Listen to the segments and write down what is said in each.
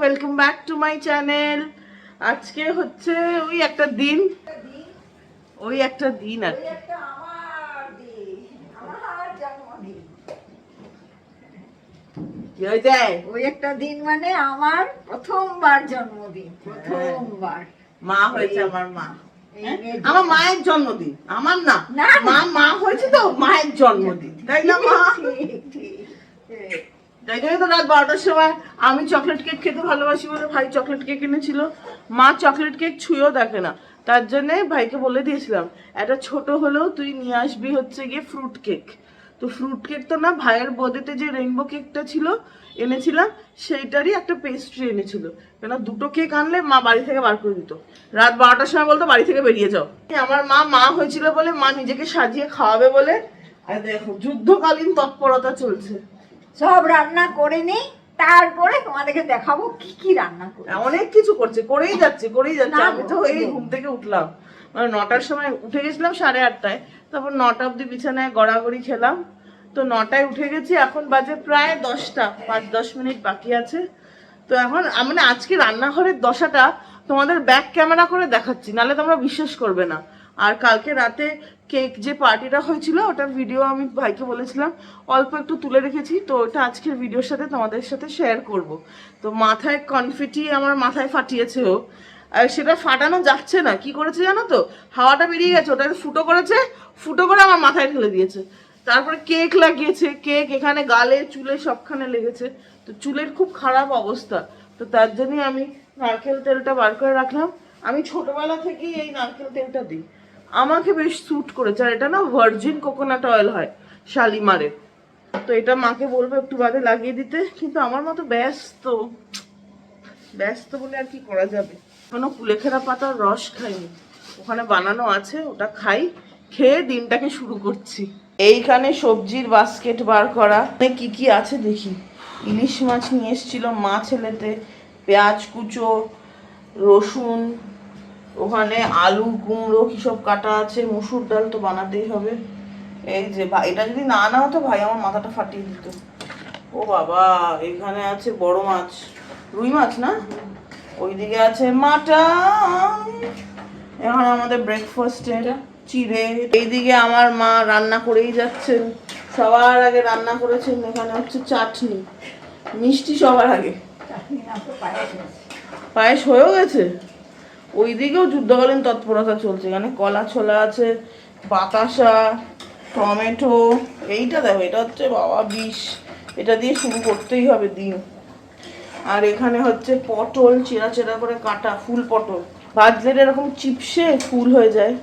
Welcome back to my channel. আজকে হচ্ছে ওই একটা দিন আর ওই একটা দিন মানে আমার প্রথমবার জন্মদিন, প্রথমবার মা হয়েছে আমার মা। আমার মায়ের জন্মদিন, আমার না, মা হয়েছে তো মায়ের জন্মদিন, তাই না মা? তাই জন্য তো রাত 12টার সময় আমি চকলেট কেক খেতে ভালোবাসি বলে ভাই চকলেট কেক এনেছিল। মা চকলেট কেক ছুঁয়েও দেখে না, তার জন্য ভাইকে বলে দিয়েছিলাম একটা ছোট হলেও তুই নিয়ে আসবি হচ্ছে গিয়ে ফ্রুট কেক। তো ফ্রুট কেক তো না, ভাইয়ের বর্থডেতে যে রেইনবো কেকটা ছিল এনেছিলাম সেইটারই একটা পেস্ট্রি এনেছিল, কেন দুটো কেক আনলে মা বাড়ি থেকে বার করে দিত। রাত 12টার সময় বলতো বাড়ি থেকে বেরিয়ে যাও। আমার মা হয়েছিল বলে মা নিজেকে সাজিয়ে খাওয়াবে বলে, আর দেখো যুদ্ধকালীন তৎপরতা চলছে। সব রান্না করে নেই, তারপরে তোমাদেরকে দেখাবো কি কি রান্না করে। অনেক কিছু করছে, করেই যাচ্ছে। আমি তো এই ঘুম থেকে উঠলাম মানে 9টার সময় উঠে গেছিলাম, 8:30টায়। তারপর 9টা অব্দি বিছানায় গড়াগড়ি খেলাম, তো 9টায় উঠে গেছি। এখন বাজে প্রায় 10টা, 5-10 মিনিট বাকি আছে। তো এখন মানে আজকে রান্নাঘরের দশাটা তোমাদের ব্যাক ক্যামেরা করে দেখাচ্ছি, নাহলে তোমরা বিশ্বাস করবে না। আর কালকে রাতে কেক যে পার্টিটা হয়েছিল ওটার ভিডিও আমি ভাইকে বলেছিলাম অল্প একটু তুলে রেখেছি, তো ওটা আজকের ভিডিওর সাথে তোমাদের সাথে শেয়ার করব। তো মাথায় কনফিটি আমার মাথায় ফাটিয়েছে ও, আর সেটা ফাটানো যাচ্ছে না, কি করেছে জানো তো, হাওয়াটা বেরিয়ে গেছে, ওটা ফুটো করেছে, ফুটো করে আমার মাথায় ঢেলে দিয়েছে। তারপরে কেক লাগিয়েছে, কেক এখানে গালে চুলে সবখানে লেগেছে। তো চুলের খুব খারাপ অবস্থা, তো তার জন্যই আমি নারকেল তেলটা বার করে রাখলাম। আমি ছোটবেলা থেকেই এই নারকেল তেলটা দিই, আমাকে বেশ স্যুট করেছে। আর এটা না ভার্জিন কোকোনাট অয়েল হয় শালিমারের, তো এটা মাকে বলবো একটু বাদে লাগিয়ে দিতে, কিন্তু আমার মতো ব্যস্ত বলে আর কি করা যাবে। এখনো কুলেখাড়া পাতার রস খাইনি, ওখানে বানানো আছে, ওটা খাই, খেয়ে দিনটাকে শুরু করছি। এইখানে সবজির বাস্কেট বার করা, কি কি আছে দেখি। ইলিশ মাছ নিয়ে এসেছিল মা ছেলেতে, পেঁয়াজ কুচো, রসুন, ওখানে আলু কুমড়ো কি সব কাটা আছে, মুসুর ডাল তো বানাতেই হবে। এই যে ভাই, এটা যদি না আনা হতো ভাই আমার মাথাটা ফাটিয়ে দিত। ও বাবা, এখানে আছে বড় মাছ, রুই মাছ না, ওইদিকে আছে মাটন। এখন আমাদের ব্রেকফাস্টের চিড়ে। এইদিকে আমার মা রান্না করেই যাচ্ছেন, সবার আগে রান্না করেছেন এখানে হচ্ছে চাটনি, মিষ্টি সবার আগে, পায়েস হয়েও গেছে। ওইদিকেও যুদ্ধকালীন তৎপরতা চলছে, এখানে কলা ছোলা আছে, বাতাসা, টমেটো। এইটা দেখো, এটা হচ্ছে বাবা বিষ, এটা দিয়ে শুরু করতেই হবে দিন। আর এখানে হচ্ছে পটল চেরা চেরা করে কাটা, ফুল পটল ভাজলে এরকম চিপসে ফুল হয়ে যায়।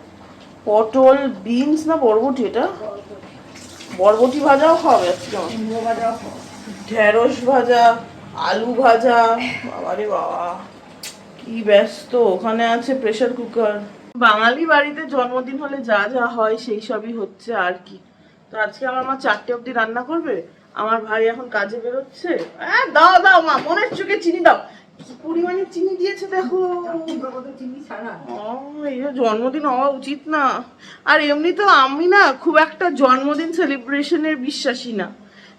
পটল, বিনস না বরবটি, এটা বরবটি ভাজাও খাওয়া যাচ্ছে, ঢেঁড়স ভাজা, আলু ভাজা, বাবারে বাবা কি ব্যস্ত। ওখানে আছে প্রেসার কুকার। বাঙালি বাড়িতে জন্মদিন হলে যা যা হয় সেই সবই হচ্ছে আর কি। তো আজকে আমার মা 4টে অবধি রান্না করবে, আমার ভাই এখন কাজে বেরোচ্ছে। দাও মা, মনের চোখে চিনি দাও, কি পরিমাণে চিনি দিয়েছে দেখো। এই জন্মদিন হওয়া উচিত না। আর এমনি তো আমি না খুব একটা জন্মদিন সেলিব্রেশনের বিশ্বাসী না,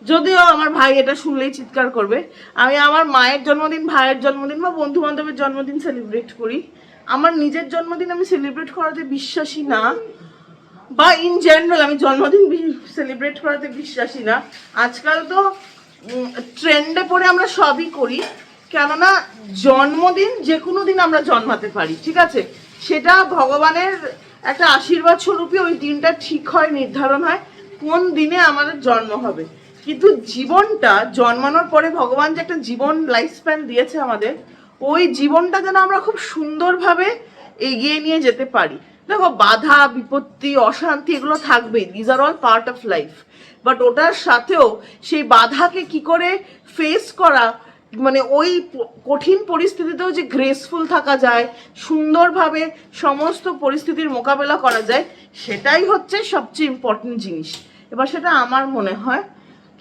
যদিও আমার ভাই এটা শুনলেই চিৎকার করবে। আমি আমার মায়ের জন্মদিন, ভাইয়ের জন্মদিন বা বন্ধু বান্ধবের জন্মদিন সেলিব্রেট করি, আমার নিজের জন্মদিন আমি সেলিব্রেট করাতে বিশ্বাসী না, বা ইন জেনারেল আমি জন্মদিন সেলিব্রেট করাতে বিশ্বাসী না। আজকাল তো ট্রেন্ডে পড়ে আমরা সবই করি, কেননা জন্মদিন যে কোনো দিন আমরা জন্মাতে পারি, ঠিক আছে, সেটা ভগবানের একটা আশীর্বাদ স্বরূপই ওই দিনটা ঠিক হয়, নির্ধারণ হয় কোন দিনে আমাদের জন্ম হবে। কিন্তু জীবনটা জন্মানোর পরে ভগবান যে একটা জীবন লাইফ স্প্যান দিয়েছে আমাদের, ওই জীবনটা যেন আমরা খুব সুন্দরভাবে এগিয়ে নিয়ে যেতে পারি। দেখো বাধা বিপত্তি অশান্তি এগুলো থাকবেই, these are all part of life, but ওটার সাথেও সেই বাধাকে কি করে ফেস করা, মানে ওই কঠিন পরিস্থিতিতেও যে গ্রেসফুল থাকা যায়, সুন্দরভাবে সমস্ত পরিস্থিতির মোকাবেলা করা যায়, সেটাই হচ্ছে সবচেয়ে ইম্পর্টেন্ট জিনিস। এবার সেটা আমার মনে হয়।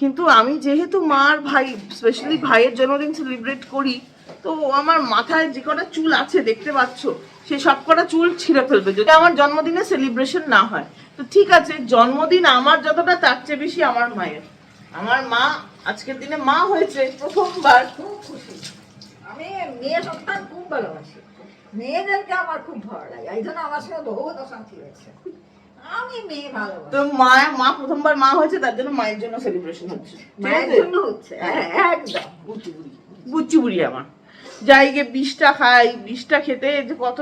কিন্তু আমি যেহেতু মার ভাই, স্পেশালি ভাইয়ের জন্মদিন সেলিব্রেট করি, তো আমার মাথায় যে কটা চুল আছে দেখতে পাচ্ছ, সেই সব কটা চুল ছিঁড়ে ফেলবে যদি আমার জন্মদিনে সেলিব্রেশন না হয়। তো ঠিক আছে, জন্মদিন আমার যতটা তার চেয়ে বেশি আমার মায়ের। আমার মা আজকের দিনে মা হয়েছে প্রথমবার, খুব খুশি। আমি মেয়ে সন্তান খুব ভালোবাসি, মেয়েদেরকে আমার খুব ভালো লাগে, এই জন্য আমার সঙ্গে বহুত অশান্তি হয়েছে। আমি মেয়ে ভালোবাসি। তো মা প্রথমবার মা হয়েছে, তার জন্য মায়ের জন্য সেলিব্রেশন হচ্ছে, মায়ের জন্য হচ্ছে, একদম বুচ্চি বুড়ি আমার। যাই গিয়ে বিষটা খাই, বিষটা খেতে যে কত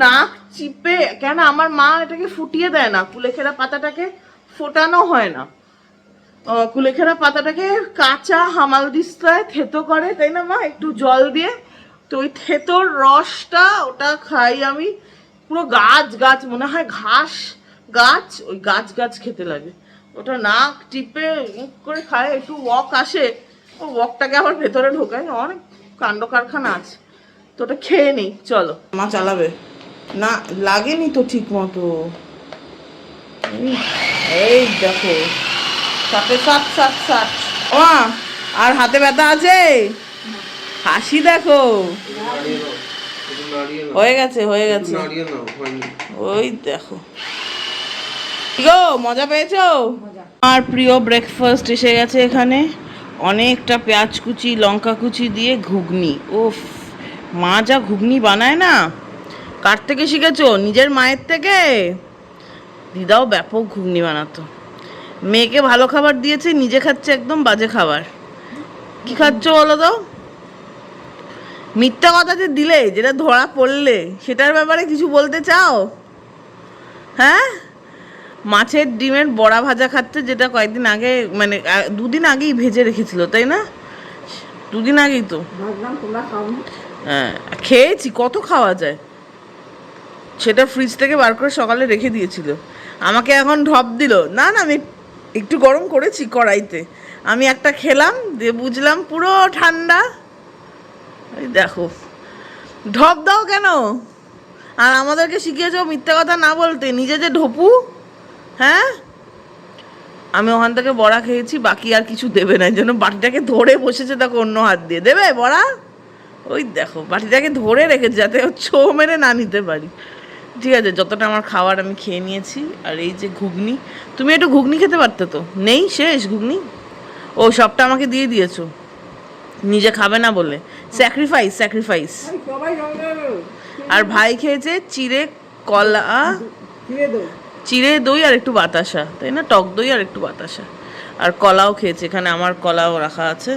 নাক চিপে, কেন আমার মা এটাকে ফুটিয়ে দেয় না, কুলেখাড়া পাতাটাকে ফোটানো হয় না, কুলেখাড়া পাতাটাকে কাঁচা হামাল দিস্তায় থেতো করে, তাই না মা, একটু জল দিয়ে। তো ওই থেতোর রসটা ওটা খাই আমি, পুরো গাছ গাছ মনে হয় ঘাস গাছ, ওই গাছ গাছ খেতে লাগে। ওটা নাক টিপে মুখ করে খায়, একটু ওয়াক আসে, ও ওয়াকটাকে আবার ভেতরে ঢোকায়, অনেক কাণ্ড কারখানা আছে। তো ওটা খেয়ে নিই, চলো। মা চালাবে না, লাগেনি তো ঠিক মতো। এই দেখো, 7:60 ও আর হাতে ব্যথা আছে, হাসি দেখো, হয়ে গেছে হয়ে গেছে, ওই দেখো। গো মজা পেয়েছো? আমার প্রিয় ব্রেকফাস্ট এসে গেছে এখানে, অনেকটা পেঁয়াজ কুচি লঙ্কা কুচি দিয়ে ঘুগনি। ওফ, মা যা ঘুগনি বানায় না, কার থেকে শিখেছো? নিজের মায়ের থেকে। দিদাও ব্যাপক ঘুগনি বানাতো, মেয়েকে ভালো খাবার দিয়েছে, নিজে খাচ্ছে একদম বাজে খাবার। কি খাচ্ছ বলো তো? মিথ্যা কথা যে দিলে, যেটা ধরা পড়লে, সেটার ব্যাপারে কিছু বলতে চাও? হ্যাঁ, মাছের ডিমের বড়া ভাজা খাচ্ছে, যেটা কয়েকদিন আগে, মানে 2 দিন আগেই ভেজে রেখেছিল, তাই না? 2 দিন আগেই তো। হ্যাঁ, খেয়েছি, কত খাওয়া যায়। সেটা ফ্রিজ থেকে বার করে সকালে রেখে দিয়েছিল, আমাকে এখন ঢপ দিল। না না, আমি একটু গরম করেছি কড়াইতে, আমি একটা খেলাম, দিয়ে বুঝলাম পুরো ঠান্ডা। এই দেখো, ঢপ দাও কেন? আর আমাদেরকে শিখিয়েছো মিথ্যা কথা না বলতে, নিজে যে ঢপু। হ্যাঁ, আমি ওখান থেকে বড়া খেয়েছি, বাকি আর কিছু দেবে না, এই জন্য বাটিটাকে ধরে বসেছে, দেখো অন্য হাত দিয়ে দেবে বড়া। ওই দেখো, বাটিটাকে ধরে রেখেছে যাতে ছো মেরে না নিতে পারি। ঠিক আছে, যতটা আমার খাওয়ার আমি খেয়ে নিয়েছি। আর এই যে ঘুগনি, তুমি একটু ঘুগনি খেতে পারতে তো, নেই শেষ ঘুগনি। ও সবটা আমাকে দিয়ে দিয়েছো, নিজে খাবে না বলে। Sacrifice sacrifice. আর ভাই খেয়েছে চিড়ে কলা, চিড়ে দই আর একটু বাতাসা, তাই না, টক দই আর একটু বাতাসা। আর কলাও খেয়েছে, এখানে আমার কলাও রাখা আছে,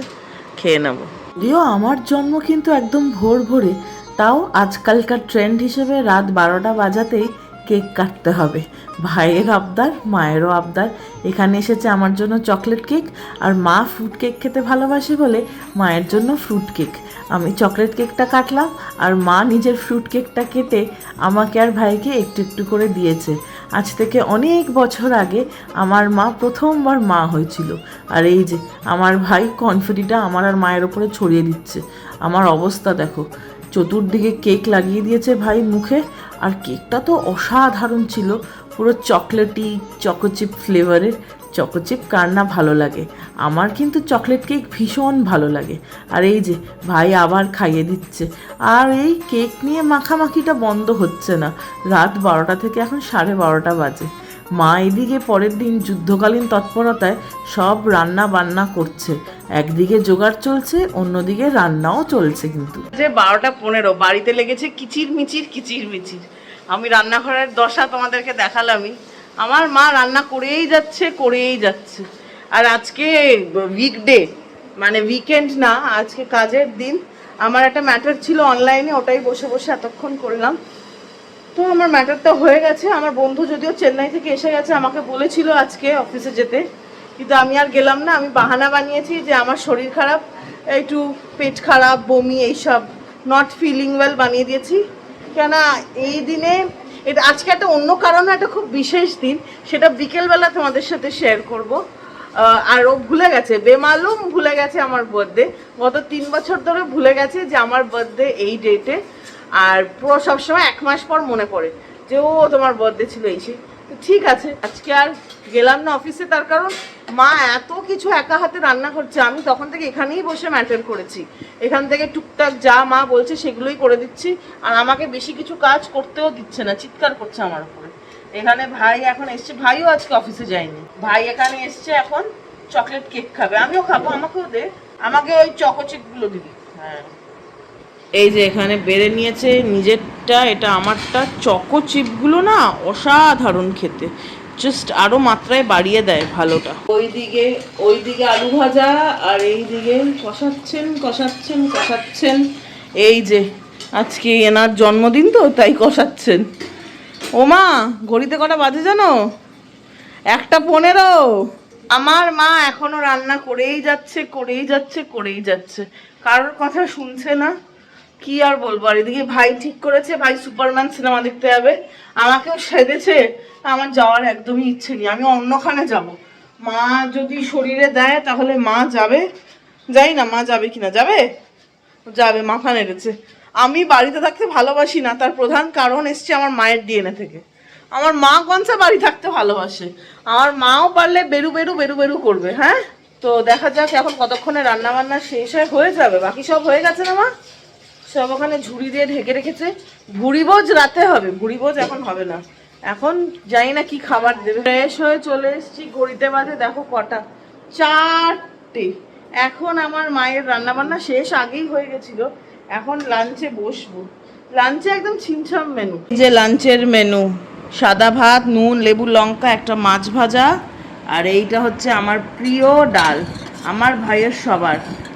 খেয়ে নেবো। যদিও আমার জন্ম কিন্তু একদম ভোর ভোরে, তাও আজকালকার ট্রেন্ড হিসেবে রাত 12টা বাজাতেই কেক কাটতে হবে। ভাইয়ের আবদার, মায়েরও আবদার। এখানে এসেছে আমার জন্য চকলেট কেক, আর মা ফ্রুট কেক খেতে ভালোবাসে বলে মায়ের জন্য ফ্রুট কেক। আমি চকলেট কেকটা কাটলাম, আর মা নিজের ফ্রুট কেকটা কেটে আমাকে আর ভাইকে একটু একটু করে দিয়েছে। আজ থেকে অনেক বছর আগে আমার মা প্রথমবার মা হয়েছিল। আর এই যে আমার ভাই কনফিটিটা আমার আর মায়ের ওপরে ছড়িয়ে দিচ্ছে। আমার অবস্থা দেখো, চতুর্দিকে কেক লাগিয়ে দিয়েছে ভাই মুখে। আর কেকটা তো অসাধারণ ছিল, পুরো চকলেটি চকোচিপ ফ্লেভারের। চকোচিপ কার না ভালো লাগে, আমার কিন্তু চকলেট কেক ভীষণ ভালো লাগে। আর এই যে ভাই আবার খাইয়ে দিচ্ছে, আর এই কেক নিয়ে মাখামাখিটা বন্ধ হচ্ছে না। রাত 12টা থেকে এখন 12:30 বাজে। মা এদিকে পরের দিন যুদ্ধকালীন তৎপরতায় সব রান্না বান্না করছে, একদিকে জোগাড় চলছে, অন্যদিকে রান্নাও চলছে। কিন্তু যে 12:15 বাড়িতে লেগেছে কিচির মিচির কিচির মিচির। আমি রান্নাঘরের দশা তোমাদেরকে দেখালামই, আমার মা রান্না করেই যাচ্ছে করেই যাচ্ছে। আর আজকে উইকডে, মানে উইকেন্ড না, আজকে কাজের দিন। আমার একটা ম্যাটার ছিল অনলাইনে, ওটাই বসে বসে এতক্ষণ করলাম। তো আমার ম্যাটারটা হয়ে গেছে। আমার বন্ধু যদিও চেন্নাই থেকে এসে গেছে, আমাকে বলেছিল আজকে অফিসে যেতে, কিন্তু আমি আর গেলাম না। আমি বাহানা বানিয়েছি যে আমার শরীর খারাপ, একটু পেট খারাপ, বমি, এইসব, নট ফিলিং ওয়েল বানিয়ে দিয়েছি। কেন এই দিনে, এটা আজকে একটা অন্য কারণে একটা খুব বিশেষ দিন, সেটা বিকেলবেলা তোমাদের সাথে শেয়ার করব। আর ও ভুলে গেছে, বেমালুম ভুলে গেছে আমার বার্থডে। গত 3 বছর ধরে ভুলে গেছে যে আমার বার্থডে এই ডেটে। আর পুরো সবসময় 1 মাস পর মনে পড়ে যে ও তোমার বার্থডে ছিল এই সে। তো ঠিক আছে, আজকে আর গেলাম না অফিসে, তার কারণ মা এত কিছু একা হাতে রান্না করছে। আমি তখন থেকে এখানেই বসে ম্যাটার করেছি, এখান থেকে টুকটাক যা মা বলছে সেগুলোই করে দিচ্ছি। আর আমাকে বেশি কিছু কাজ করতেও দিচ্ছে না, চিৎকার করছে আমার উপরে। এখানে ভাই এখন এসছে, ভাইও আজকে অফিসে যায়নি, ভাই এখানে এসছে, এখন চকলেট কেক খাবে, আমিও খাবো, আমাকেও দে, আমাকে ওই চকোচিপগুলো দিবি। হ্যাঁ, এই যে এখানে বেড়ে নিয়েছে নিজেরটা, এটা আমারটা। চকো চিপগুলো না অসাধারণ খেতে, জাস্ট আরো মাত্রায় বাড়িয়ে দেয় ভালোটা। ওইদিকে আলু ভাজা, আর এই দিকে কষাচ্ছেন। এই যে আজকে এনার জন্মদিন তো তাই কষাচ্ছেন। ওমা, ঘড়িতে কটা বাজে জানো? 1:15। আমার মা এখনো রান্না করেই যাচ্ছে, কারোর কথা শুনছে না। কি আর বলবো। আর এদিকে ভাই ঠিক করেছে, ভাই সুপারম্যান সিনেমা দেখতে যাবে, আমাকেও সেধেছে। আমার যাওয়ার একদমই ইচ্ছে নেই, আমি অন্যখানে যাব। মা যদি শরীরে দেয় তাহলে মা যাবে, যাই না মা যাবে কিনা। যাবে, মাথা নেড়েছে। আমি বাড়িতে থাকতে ভালোবাসি না, তার প্রধান কারণ এসছে আমার মায়ের ডিএনএ থেকে। আমার মা কনসা বাড়ি থাকতে ভালোবাসে, আমার মাও পারলে বেরু করবে। হ্যাঁ, তো দেখা যাক এখন কতক্ষণে রান্না বান্না শেষ হয়ে যাবে। বাকি সব হয়ে গেছে না মা? সব ওখানে ঝুড়ি দিয়ে ঢেকে রেখেছে। ভুড়িভোজ রাতে হবে, ভুড়িভোজ এখন হবে না। এখন জানি না কি খাবার দেবে। ফ্রেশ হয়ে চলে এসেছি, ঘড়িতে বাজে দেখো কটা, 4টে। এখন আমার মায়ের রান্না বান্না শেষ আগেই হয়ে গেছিল। এখন লাঞ্চে বসবো। লাঞ্চে একদম ছিমছাম মেনু। এই যে লাঞ্চের মেনু, সাদা ভাত, নুন, লেবু, লঙ্কা, একটা মাছ ভাজা, আর এইটা হচ্ছে আমার প্রিয় ডাল, আমার ভাইয়ের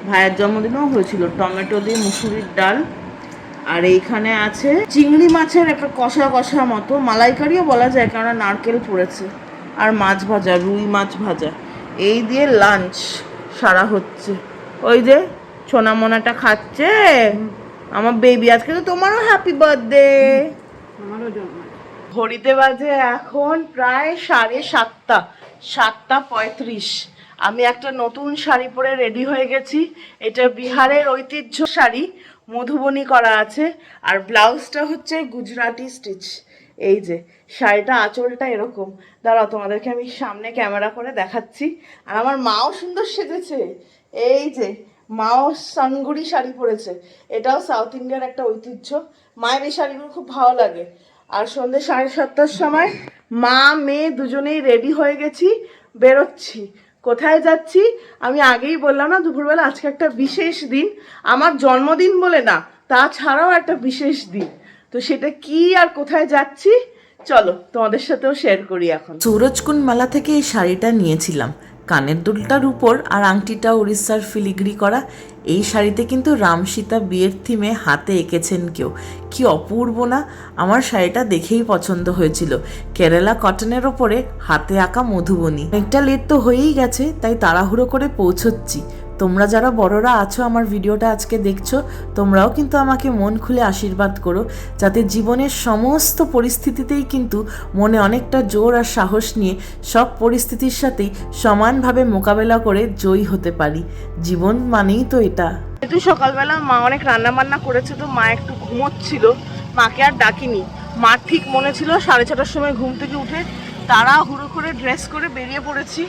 ভাইয়ের জন্মদিনেও হয়েছিল, টমেটো দিয়ে মুসুরির ডাল। আর এইখানে আছে চিংড়ি মাছের একটা কষা মতো, মালাইকারিও বলা যায় কারণ নারকেল পড়েছে, আর মাছ ভাজা, রুই মাছ ভাজা। এই দিয়ে লাঞ্চ সারা হচ্ছে। ওই যে সোনামোনাটা খাচ্ছে আমার বেবি। আজকে তো তোমারও হ্যাপি বার্থডে। আমারও জন্ম। ঘড়িতে বাজে এখন প্রায় 7:30, 7:35। আমি একটা নতুন শাড়ি পরে রেডি হয়ে গেছি। এটা বিহারের ঐতিহ্য শাড়ি, মধুবনী করা আছে, আর ব্লাউজটা হচ্ছে গুজরাটি স্টিচ। এই যে শাড়িটা, আঁচলটা এরকম। দাঁড়াও তোমাদেরকে আমি সামনে ক্যামেরা করে দেখাচ্ছি। আর আমার মাও সুন্দর সেজেছে। এই যে মাও সানগুড়ি শাড়ি পরেছে, এটাও সাউথ ইন্ডিয়ার একটা ঐতিহ্য। মায়ের এই শাড়িগুলো খুব ভালো লাগে। আর সন্ধ্যে 7:30টার সময় মা মেয়ে দুজনেই রেডি হয়ে গেছি, বেরোচ্ছি। কোথায় যাচ্ছি আমি আগেই বললাম না দুপুরবেলা, আজকে একটা বিশেষ দিন, আমার জন্মদিন বলে না, তাছাড়াও একটা বিশেষ দিন। তো সেটা কি আর কোথায় যাচ্ছি চলো তোমাদের সাথেও শেয়ার করি। এখন সৌরজকুন্ড মেলা থেকে এই শাড়িটা নিয়েছিলাম, কানের দুলটার উপর আর আংটিটা উড়িষ্যার ফিলিগ্রি করা। এই শাড়িতে কিন্তু রাম সীতা বিয়ের থিমে হাতে এঁকেছেন কেউ, কি অপূর্ব না! আমার শাড়িটা দেখেই পছন্দ হয়েছিল। কেরালা কটনের ওপরে হাতে আঁকা মধুবনী। একটা লেট তো হয়েই গেছে, তাই তাড়াহুড়ো করে পৌঁছচ্ছি। তোমরা যারা বড়রা আছো আমার ভিডিওটা আজকে দেখছো, তোমরাও কিন্তু আমাকে মন খুলে আশীর্বাদ করো, যাতে জীবনের সমস্ত পরিস্থিতিতেই কিন্তু মনে অনেকটা জোর আর সাহস নিয়ে সব পরিস্থিতির সাথেই সমানভাবে মোকাবেলা করে জয়ী হতে পারি। জীবন মানেই তো এটা। একটু সকালবেলা মা অনেক রান্না বান্না করেছে, তো মা একটু ঘুমোচ্ছিল, মাকে আর ডাকিনি। মা ঠিক মনে ছিল 6:30টার সময় ঘুম থেকে উঠে তাড়াহুড়ো করে ড্রেস করে বেরিয়ে পড়েছি।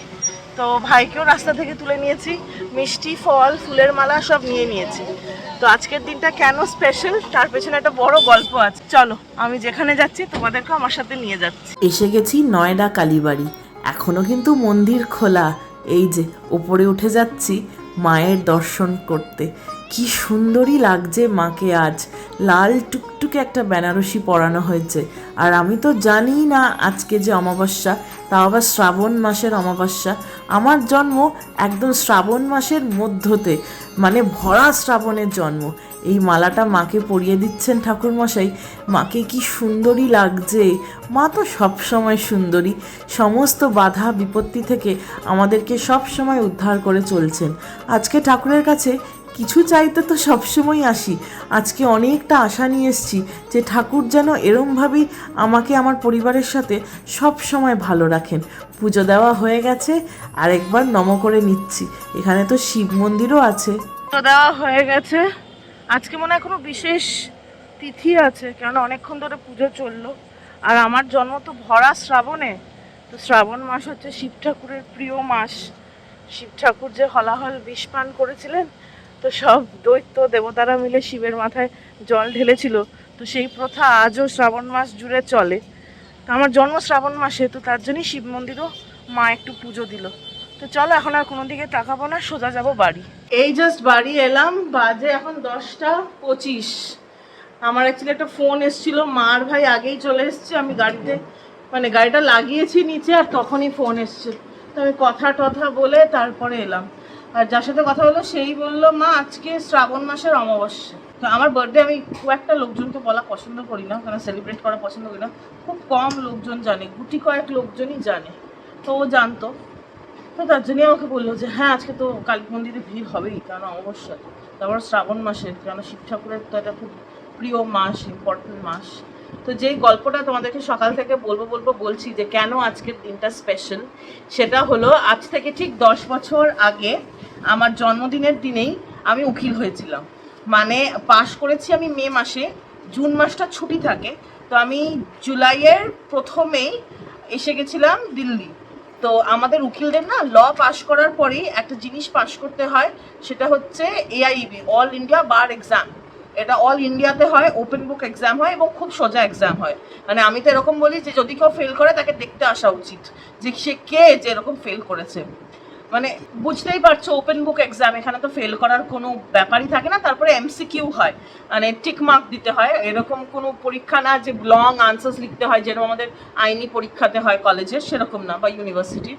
তো ভাইকেও রাস্তা থেকে তুলে নিয়েছি, মিষ্টি, ফল, ফুলের মালা সব নিয়ে নিয়েছি। তো আজকের দিনটা কেন স্পেশাল তার পেছনে একটা বড় গল্প আছে। চলো আমি যেখানে যাচ্ছি তোমাদেরকেও আমার সাথে নিয়ে যাচ্ছি। এসে গেছি নয়ডা কালীবাড়ি, এখনো কিন্তু মন্দির খোলা। এই যে উপরে উঠে যাচ্ছি মায়ের দর্শন করতে। কি সুন্দরই লাগছে মাকে আজ। লাল টুকটুকে একটা বেনারসি পরানো হয়েছে। আর আমি তো জানি না আজকে যে অমাবস্যা, তাও আবার শ্রাবণ মাসের অমাবস্যা। আমার জন্ম একদম শ্রাবণ মাসের মধ্যতে, মানে ভরা শ্রাবণের জন্ম। এই মালাটা মাকে পরিয়ে দিচ্ছেন ঠাকুরমশাই। মাকে কি সুন্দরী লাগছে! মা তো সবসময় সুন্দরী, সমস্ত বাধা বিপত্তি থেকে আমাদেরকে সব সময় উদ্ধার করে চলছেন। আজকে ঠাকুরের কাছে কিছু চাইতে তো সবসময় আসি, আজকে অনেকটা আশা নিয়ে এসেছি যে ঠাকুর যেন এরমভাবেই আমাকে আমার পরিবারের সাথে সব সময় ভালো রাখেন। পুজো দেওয়া হয়ে গেছে, আরেকবার নম করে নিচ্ছি। এখানে তো শিব মন্দিরও আছে। তো দেওয়া হয়ে গেছে। আজকে মনে হয় কোনো বিশেষ তিথি আছে, কারণ অনেকক্ষণ ধরে পুজো চললো। আর আমার জন্ম তো ভরা শ্রাবণে, তো শ্রাবণ মাস হচ্ছে শিব ঠাকুরের প্রিয় মাস। শিব ঠাকুর যে হলাহল বিষ পান করেছিলেন, তো সব দৈত্য দেবতারা মিলে শিবের মাথায় জল ঢেলেছিল। তো সেই প্রথা আজও শ্রাবণ মাস জুড়ে চলে। তো আমার জন্ম শ্রাবণ মাসে, তো তার জন্যই শিব মন্দিরও মা একটু পুজো দিল। তো চলো এখন আর কোনো দিকে তাকাবো না, সোজা যাবো বাড়ি। এই জাস্ট বাড়ি এলাম, বাজে এখন 10:25। আমার অ্যাকচুয়ালি একটা ফোন এসেছিল, মার ভাই আগেই চলে এসছে, আমি গাড়িতে মানে গাড়িটা লাগিয়েছি নিচে আর তখনই ফোন এসছে। তো আমি কথা টথা বলে তারপরে এলাম। আর যার সাথে কথা হলো সেই বললো মা আজকে শ্রাবণ মাসের অমাবস্যা। তো আমার বার্থডে আমি খুব একটা লোকজনকে বলা পছন্দ করি না, কারণ সেলিব্রেট করা পছন্দ করি না, খুব কম লোকজন জানে, গুটি কয়েক লোকজনই জানে। তো ও জানতো, তো তার জন্যই আমাকে বললো যে হ্যাঁ আজকে তো কালী মন্দিরে ভিড় হবেই, কারণ অমাবস্যা, তারপর শ্রাবণ মাসে, কারণ শিব ঠাকুরের তো এটা খুব প্রিয় মাস, ইম্পর্টেন্ট মাস। তো যেই গল্পটা তোমাদেরকে সকাল থেকে বলছি যে কেন আজকের দিনটা স্পেশাল, সেটা হলো আজ থেকে ঠিক 10 বছর আগে আমার জন্মদিনের দিনেই আমি উকিল হয়েছিলাম। মানে পাশ করেছি আমি মে মাসে, জুন মাসটা ছুটি থাকে, তো আমি জুলাইয়ের প্রথমেই এসে গেছিলাম দিল্লি। তো আমাদের উকিলদের না ল পাশ করার পরেই একটা জিনিস পাশ করতে হয়, সেটা হচ্ছে AIEB, অল ইন্ডিয়া বার এক্সাম। এটা অল ইন্ডিয়াতে হয়, ওপেন বুক এক্সাম হয় এবং খুব সোজা এক্সাম হয়। মানে আমি তো এরকম বলি যে যদি কেউ ফেল করে তাকে দেখতে আসা উচিত যে সে কে যে এরকম ফেল করেছে। মানে বুঝতেই পারছো ওপেন বুক এক্সাম, এখানে তো ফেল করার কোনো ব্যাপারই থাকে না। তারপরে MCQ হয়, মানে টিক মার্ক দিতে হয়, এরকম কোনো পরীক্ষা না যে লং আনসার্স লিখতে হয় যেরকম আমাদের আইনি পরীক্ষাতে হয় কলেজের, সেরকম না, বা ইউনিভার্সিটির।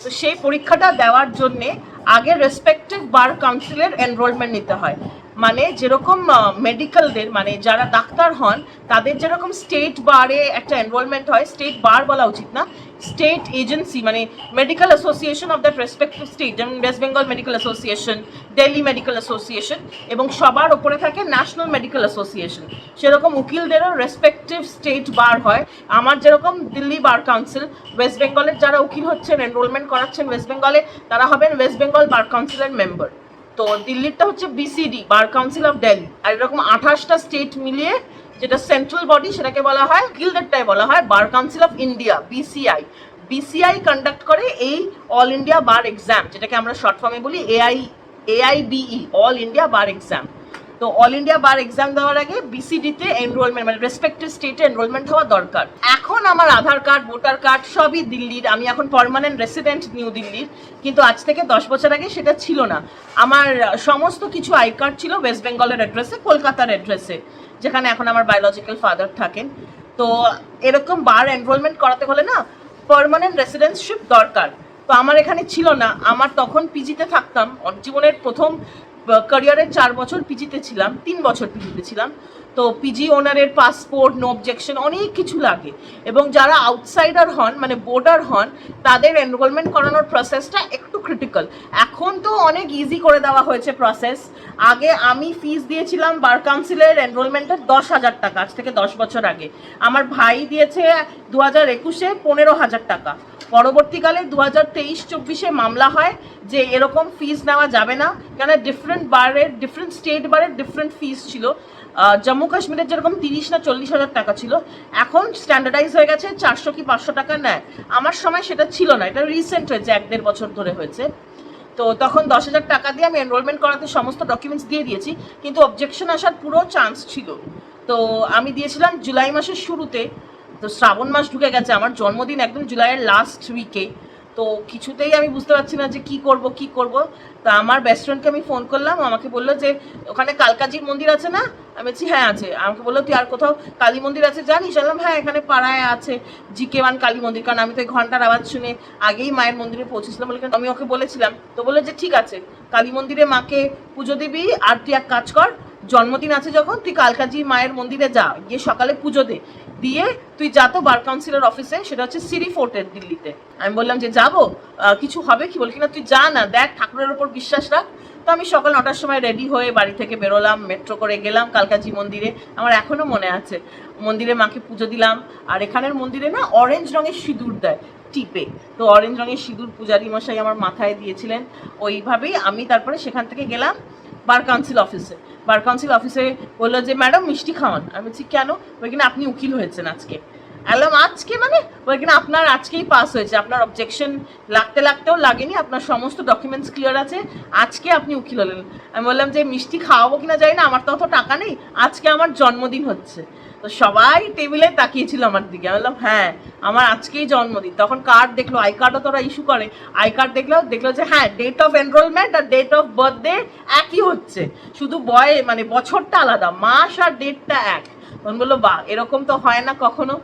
তো সেই পরীক্ষাটা দেওয়ার জন্যে আগে রেসপেক্টিভ বার কাউন্সিলের এনরোলমেন্ট নিতে হয়। মানে যেরকম মেডিকেলদের, মানে যারা ডাক্তার হন তাদের যেরকম স্টেট বারে একটা এনরোলমেন্ট হয়, স্টেট বার বলা উচিত না, স্টেট এজেন্সি, মানে medical association of that respective state, যেমন West Bengal medical association, Delhi medical association, এবং সবার ওপরে থাকে ন্যাশনাল মেডিকেল অ্যাসোসিয়েশন। সেরকম উকিলদেরও রেসপেক্টিভ স্টেট বার হয়। আমার যেরকম দিল্লি বার কাউন্সিল, ওয়েস্ট বেঙ্গলের যারা উকিল হচ্ছেন, এনরোলমেন্ট করাচ্ছেন ওয়েস্ট বেঙ্গলে, তারা হবেন ওয়েস্ট বেঙ্গল বার কাউন্সিলের মেম্বার। তো দিল্লিরটা হচ্ছে BCD, bar council of Delhi. আর এরকম 28টা স্টেট মিলিয়ে যেটা সেন্ট্রাল বডি, সেটাকে বলা হয়, গিল্ডেরটাই বলা হয় বার council of India, BCI conduct করে এই অল ইন্ডিয়া বার এক্সাম, যেটাকে আমরা শর্ট ফর্মে বলি AIBE, অল ইন্ডিয়া বার এক্সাম। তো অল ইন্ডিয়া বার এক্সাম দেওয়ার আগে BCD-তে এনরোলমেন্ট, মানে রেসপেক্টিভ স্টেটে এনরোলমেন্ট হওয়া দরকার। এখন আমার আধার কার্ড, ভোটার কার্ড সবই দিল্লির, আমি এখন পার্মানেন্ট রেসিডেন্ট নিউ দিল্লির, কিন্তু আজ থেকে 10 বছর আগে সেটা ছিল না। আমার সমস্ত কিছু আই কার্ড ছিল ওয়েস্ট বেঙ্গলের অ্যাড্রেসে, কলকাতার অ্যাড্রেসে, যেখানে এখন আমার বায়োলজিক্যাল ফাদার থাকেন। তো এরকম বার এনরোলমেন্ট করাতে হলে না পার্মানেন্ট রেসিডেন্সশিপ দরকার। তো আমার এখানে ছিল না, আমার তখন পিজিতে থাকতাম, জীবনের প্রথম ক্যারিয়ারের 4 বছর পিজিতে ছিলাম, 3 বছর পিজিতে ছিলাম। তো পিজি ওনারের পাসপোর্ট, নো অবজেকশন, অনেক কিছু লাগে। এবং যারা আউটসাইডার হন, মানে বোর্ডার হন, তাদের এনরোলমেন্ট করানোর প্রসেসটা একটু ক্রিটিক্যাল। এখন তো অনেক ইজি করে দেওয়া হয়েছে প্রসেস। আগে আমি ফিস দিয়েছিলাম বার কাউন্সিলের এনরোলমেন্টের 10,000 টাকা, আজ থেকে 10 বছর আগে। আমার ভাই দিয়েছে 2021-এ 15,000 টাকা। পরবর্তীকালে 2023-24-এ মামলা হয় যে এরকম ফিস নেওয়া যাবে না, কেন ডিফারেন্ট বারের, ডিফারেন্ট স্টেট বারের ডিফারেন্ট ফিস ছিল। জম্মু কাশ্মীরের যেরকম 30 না 40,000 টাকা ছিল, এখন স্ট্যান্ডার্ডাইজ হয়ে গেছে 400 কি 500 টাকা নেয়। আমার সময় সেটা ছিল না, এটা রিসেন্ট হয়েছে, 1-1.5 বছর ধরে হয়েছে। তো তখন 10,000 টাকা দিয়ে আমি এনরোলমেন্ট করাতে সমস্ত ডকুমেন্টস দিয়ে দিয়েছি, কিন্তু অবজেকশন আসার পুরো চান্স ছিল। তো আমি দিয়েছিলাম জুলাই মাসের শুরুতে। তো শ্রাবণ মাস ঢুকে গেছে, আমার জন্মদিন একদম জুলাইয়ের লাস্ট উইকে। তো কিছুতেই আমি বুঝতে পারছি না যে কি করব। তা আমার বেস্ট ফ্রেন্ডকে আমি ফোন করলাম, আমাকে বললো যে ওখানে কালকাজির মন্দির আছে না? আমি বলছি হ্যাঁ আছে। আমাকে বললো তুই আর কোথাও কালী মন্দির আছে জানিস? বললাম হ্যাঁ এখানে পাড়ায় আছে GK1 কালী মন্দির, কারণ আমি তো এই ঘন্টার আওয়াজ শুনে আগেই মায়ের মন্দিরে পৌঁছেছিলাম বলে আমি ওকে বলেছিলাম। তো বললো যে ঠিক আছে, কালী মন্দিরে মাকে পুজো দিবি, আর তুই এক কাজ কর, জন্মদিন আছে যখন তুই কালকাজি মায়ের মন্দিরে যা, গিয়ে সকালে পুজো দিয়ে তুই যা তো বার কাউন্সিলের অফিসে, সেটা হচ্ছে সিরি ফোর্টের দিল্লিতে। আমি বললাম যে যাবো, কিছু হবে কি? বলি কিনা তুই যা না, দেখ ঠাকুরের ওপর বিশ্বাস রাখ। তো আমি সকাল 9টার সময় রেডি হয়ে বাড়ি থেকে বেরোলাম, মেট্রো করে গেলাম কালকাজি মন্দিরে। আমার এখনো মনে আছে, মন্দিরে মাকে পুজো দিলাম। আর এখানের মন্দিরে না অরেঞ্জ রঙের সিঁদুর দেয় টিপে, তো অরেঞ্জ রঙের সিঁদুর পূজারি মশাই আমার মাথায় দিয়েছিলেন। ওইভাবেই আমি তারপরে সেখান থেকে গেলাম বার কাউন্সিল অফিসে। বার কাউন্সিল অফিসে বললো যে ম্যাডাম মিষ্টি খাওয়ান। আমি বলছি কেন? ওই কিনা আপনি উকিল হয়েছেন আজকে। অ্যালার্ম আজকে মানে বলে কিনা আপনার আজকেই পাস হয়েছে, আপনার অবজেকশন লাগতেও লাগেনি, আপনার সমস্ত ডকুমেন্টস ক্লিয়ার আছে, আজকে আপনি উকিল হলেন। আমি বললাম যে মিষ্টি খাওয়াবো কিনা জানি না, আমার তো অত টাকা নেই, আজকে আমার জন্মদিন হচ্ছে। তো সবাই টেবিলে তাকিয়েছিল আমার দিকে। আমি বললাম হ্যাঁ আমার আজকেই জন্মদিন। তখন কার্ড দেখলো, আই কার্ডও তোরা ইস্যু করে, আই কার্ড দেখলো যে হ্যাঁ ডেট অফ এনরোলমেন্ট আর ডেট অফ বার্থডে একই হচ্ছে, শুধু মানে বছরটা আলাদা, মাস আর ডেটটা এক। তখন বললো বাহ, এরকম তো হয় না কখনো।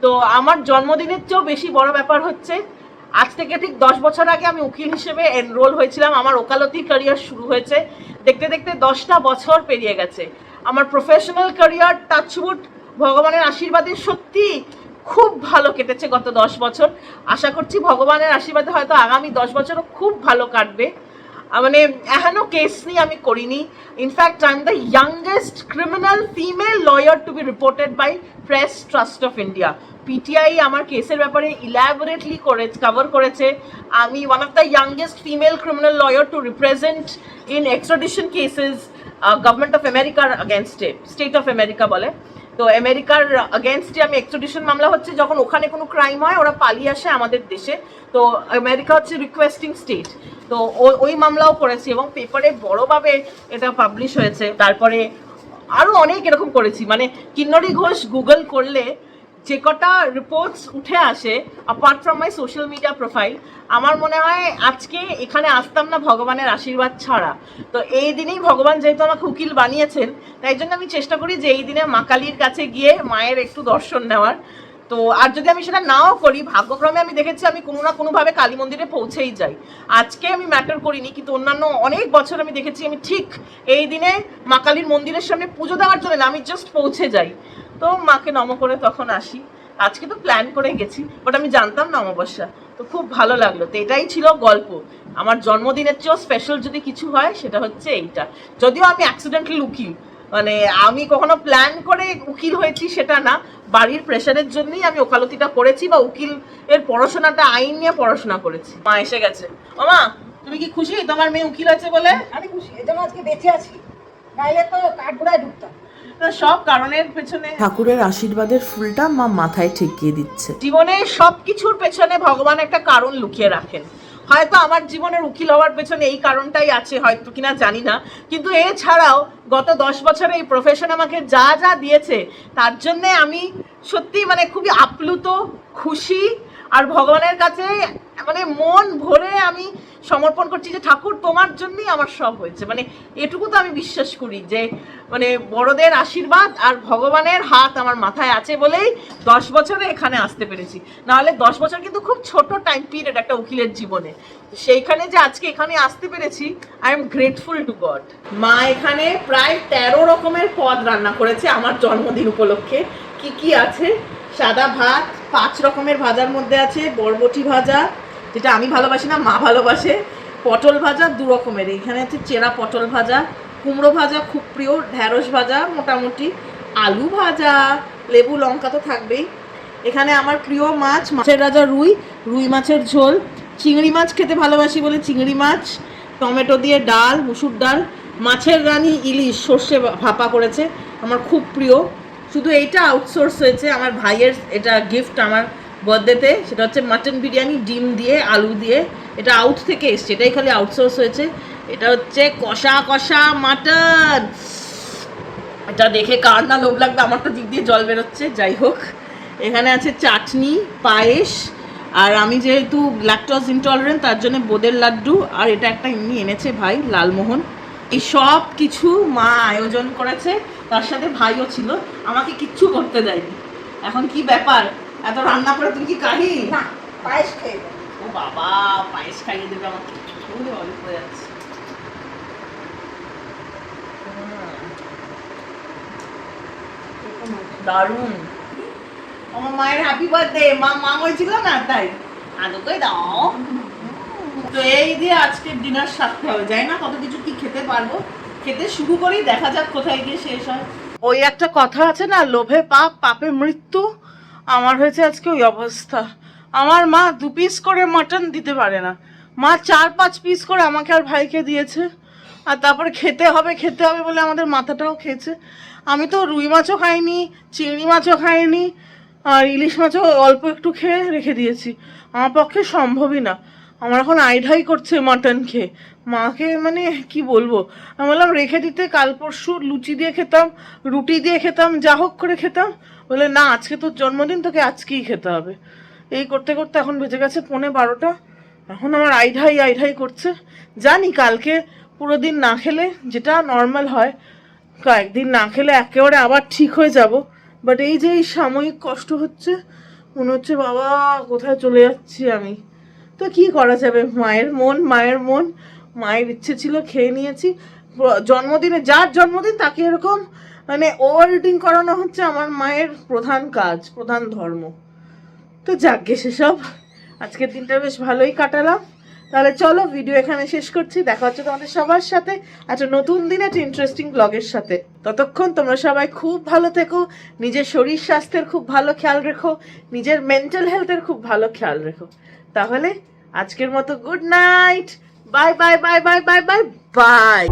তো আমার জন্মদিনের চেয়েও বেশি বড় ব্যাপার হচ্ছে, আজ থেকে ঠিক 10 বছর আগে আমি উকিল হিসেবে এনরোল হয়েছিলাম, আমার ওকালতি ক্যারিয়ার শুরু হয়েছে। দেখতে দেখতে 10টা বছর পেরিয়ে গেছে। আমার প্রফেশনাল ক্যারিয়ার টাচউড ভগবানের আশীর্বাদে সত্যি খুব ভালো কেটেছে গত 10 বছর। আশা করছি ভগবানের আশীর্বাদে হয়তো আগামী 10 বছরও খুব ভালো কাটবে। মানে এখনো কেস নিয়ে আমি করিনি। In fact I am the youngest criminal female lawyer to be reported by Press Trust of India. PTI আমার কেসের ব্যাপারে ইলাবোরেটলি কভার করেছে। আমি one of the youngest female criminal lawyer to represent in extradition cases government of আমেরিকার আগেনস্টে, state of America বলে। তো আমেরিকার আগেনস্টে আমি এক্সট্রাডিশন মামলা হচ্ছে, যখন ওখানে কোনো ক্রাইম হয় ওরা পালিয়ে আসে আমাদের দেশে, তো আমেরিকা হচ্ছে রিকোয়েস্টিং স্টেট। তো ওই মামলাও করেছি এবং পেপারে বড়ভাবে এটা পাবলিশ হয়েছে। তারপরে আরও অনেক এরকম করেছি, মানে কিন্নরি ঘোষ গুগল করলে যে কটা রিপোর্টস উঠে আসে apart from my social media profile, আমার মনে হয় আজকে এখানে আসতাম না ভগবানের আশীর্বাদ ছাড়া। তো এই দিনেই ভগবান যেহেতু আমাকে উকিল বানিয়েছেন, তাই জন্য আমি চেষ্টা করি যে এই দিনে মা কালীর কাছে গিয়ে মায়ের একটু দর্শন নেওয়ার। তো আর যদি আমি সেটা নাও করি, ভাগ্যক্রমে আমি দেখেছি আমি কোনো না কোনোভাবে কালী মন্দিরে পৌঁছেই যাই। আজকে আমি ম্যাটার করিনি, কিন্তু অন্যান্য অনেক বছর আমি দেখেছি আমি ঠিক এই দিনে মা কালীর মন্দিরের সামনে পুজো দেওয়ার জন্য না, আমি জাস্ট পৌঁছে যাই, তো মাকে নম করে তখন আসি। আজকে তো প্ল্যান করে গেছি, বাট আমি জানতাম না অমাবস্যা, তো খুব ভালো লাগলো। তো এটাই ছিল গল্প। আমার জন্মদিনের চেয়েও স্পেশাল যদি কিছু হয় সেটা হচ্ছে এইটা। যদিও আমি অ্যাক্সিডেন্টালি উকিল, মানে আমি কখনো প্ল্যান করে উকিল হয়েছি সেটা না, বাড়ির প্রেশারের জন্যই আমি ওকালতিটা করেছি, বা উকিল এর পড়াশোনাটা আইন নিয়ে পড়াশোনা করেছি। মা এসে গেছে। ও মা, তুমি কি খুশি তোমার মেয়ে উকিল আছে বলে? আমি খুশি, এই জন্য আজকে বেঁচে আছি, নাইলে তো কাঠগোড়ায় ঢুকতাম। সব কারণের পেছনে ঠাকুরের আশীর্বাদের ফুলটা মা মাথায় ঠেকিয়ে দিচ্ছে। জীবনে সবকিছুর পেছনে ভগবান একটা কারণ লুকিয়ে রাখেন। হয়তো আমার জীবনের উকিল হওয়ার পেছনে এই কারণটাই আছে, হয়তো কিনা জানি না, কিন্তু এছাড়াও গত 10 বছরে এই প্রফেশন আমাকে যা যা দিয়েছে তার জন্যে আমি সত্যি মানে খুবই আপ্লুত, খুশি। আর ভগবানের কাছে মানে মন ভরে আমি সমর্পণ করছি যে ঠাকুর তোমার জন্যই আমার সব হয়েছে। মানে এটুকু তো আমি বিশ্বাস করি যে মানে বড়দের আশীর্বাদ আর ভগবানের হাত আমার মাথায় আছে বলেই 10 বছরে এখানে আসতে পেরেছি। নাহলে 10 বছর কিন্তু খুব ছোট টাইম পিরিয়ড একটা উকিলের জীবনে। সেইখানে যে আজকে এখানে আসতে পেরেছি, I am grateful to god. মা এখানে প্রায় 13 রকমের পদ রান্না করেছে আমার জন্মদিন উপলক্ষে। কি কি আছে? সাদা ভাত, 5 রকমের ভাজার মধ্যে আছে বরবটি ভাজা, যেটা আমি ভালোবাসি না, মা ভালোবাসে, পটল ভাজা 2 রকমের, এখানে আছে চেরা পটল ভাজা, কুমড়ো ভাজা খুব প্রিয়, ঢ্যাঁড়স ভাজা মোটামুটি, আলু ভাজা, লেবু লঙ্কা তো থাকবেই। এখানে আমার প্রিয় মাছ, মাছের রাজা রুই, রুই মাছের ঝোল, চিংড়ি মাছ খেতে ভালোবাসি বলে চিংড়ি মাছ, টমেটো দিয়ে ডাল, মুসুর ডাল, মাছের রানী ইলিশ সর্ষে ভাপা করেছে, আমার খুব প্রিয়। শুধু এইটা আউটসোর্স হয়েছে, আমার ভাইয়ের এটা গিফট আমার বার্থডেতে, সেটা হচ্ছে মাটন বিরিয়ানি ডিম দিয়ে আলু দিয়ে, এটা আউট থেকে এসছে, এটাই খালি আউটসোর্স হয়েছে। এটা হচ্ছে কষা কষা মাটন, এটা দেখে কার না লোভ লাগবে, আমার তো দিক দিয়ে জল বেরোচ্ছে। যাই হোক, এখানে আছে চাটনি, পায়েস, আর আমি যেহেতু ল্যাকটোজ ইনটলারেন্ট তার জন্য বোঁদের লাড্ডু, আর এটা একটা এমনি এনেছে ভাই লালমোহন। এই সব কিছু মা আয়োজন করেছে, তার সাথে ভাইও ছিল, আমাকে কিচ্ছু করতে দেয়নি। এখন কি ব্যাপার, এত রান্না করে তুমি কি কাহি না, পায়েস খেয়ে যাও। ও বাবা, পায়েস খাইয়ে দেবে আমাকে, অনেক হয়ে যাচ্ছে। দারুণ। আমার মায়ের হ্যাপি বার্থডে, মা হয়েছিল না তাই আদৌকে দাও। তো এই দিয়ে আজকের ডিনার সারতে হবে, যাই না কত কিছু কি খেতে পারবো, খেতে শুরু করি, দেখা যাক কোথায় গিয়ে শেষ হয়। ওই একটা কথা আছে না, লোভে পাপ পাপে মৃত্যু, আমার হয়েছে আজকে ওই অবস্থা। আমার মা 2 পিস করে মাটন দিতে পারে না, মা 4-5 পিস করে আমাকে আর ভাইকে দিয়েছে, আর তারপরে খেতে হবে বলে আমাদের মাথাটাও খেয়েছে। আমি তো রুই মাছও খাইনি, চিংড়ি মাছও খাইনি, আর ইলিশ মাছও অল্প একটু খেয়ে রেখে দিয়েছি। আমার পক্ষে সম্ভবই না, আমার এখন আইঢাই করছে মাটন খেয়ে। মাকে মানে কি বলবো, আমি বললাম রেখে দিতে, কাল পরশু লুচি দিয়ে খেতাম, রুটি দিয়ে খেতাম, যা হোক করে খেতাম। বলে না, আজকে তোর জন্মদিন, তোকে আজকেই খেতে হবে। এই করতে করতে এখন বেজে গেছে 11:15। এখন আমার আইঢাই করছে। জানি কালকে পুরো দিন না খেলে, যেটা নর্মাল হয়, কয়েকদিন না খেলে একেবারে আবার ঠিক হয়ে যাব। বাট এই যে এই সাময়িক কষ্ট হচ্ছে, মনে হচ্ছে বাবা কোথায় চলে যাচ্ছি আমি। তো কি করা যাবে, মায়ের মন। মায়ের ইচ্ছে ছিল, খেয়ে নিয়েছি। জন্মদিনে, যার জন্মদিন তাকে এরকম মানে ওভার ইটিং করানো হচ্ছে আমার মায়ের প্রধান কাজ, প্রধান ধর্ম। তো যাকগে সেসব, আজকের দিনটা বেশ ভালোই কাটালাম। তাহলে চলো ভিডিও এখানে শেষ করছি, দেখা হচ্ছে তোমাদের সবার সাথে একটা নতুন দিন, একটা ইন্টারেস্টিং ব্লগের সাথে। ততক্ষণ তোমরা সবাই খুব ভালো থেকো, নিজের শরীর স্বাস্থ্যের খুব ভালো খেয়াল রেখো, নিজের মেন্টাল হেলথের খুব ভালো খেয়াল রেখো। তাহলে আজকের মতো good night, bye bye bye bye bye bye bye.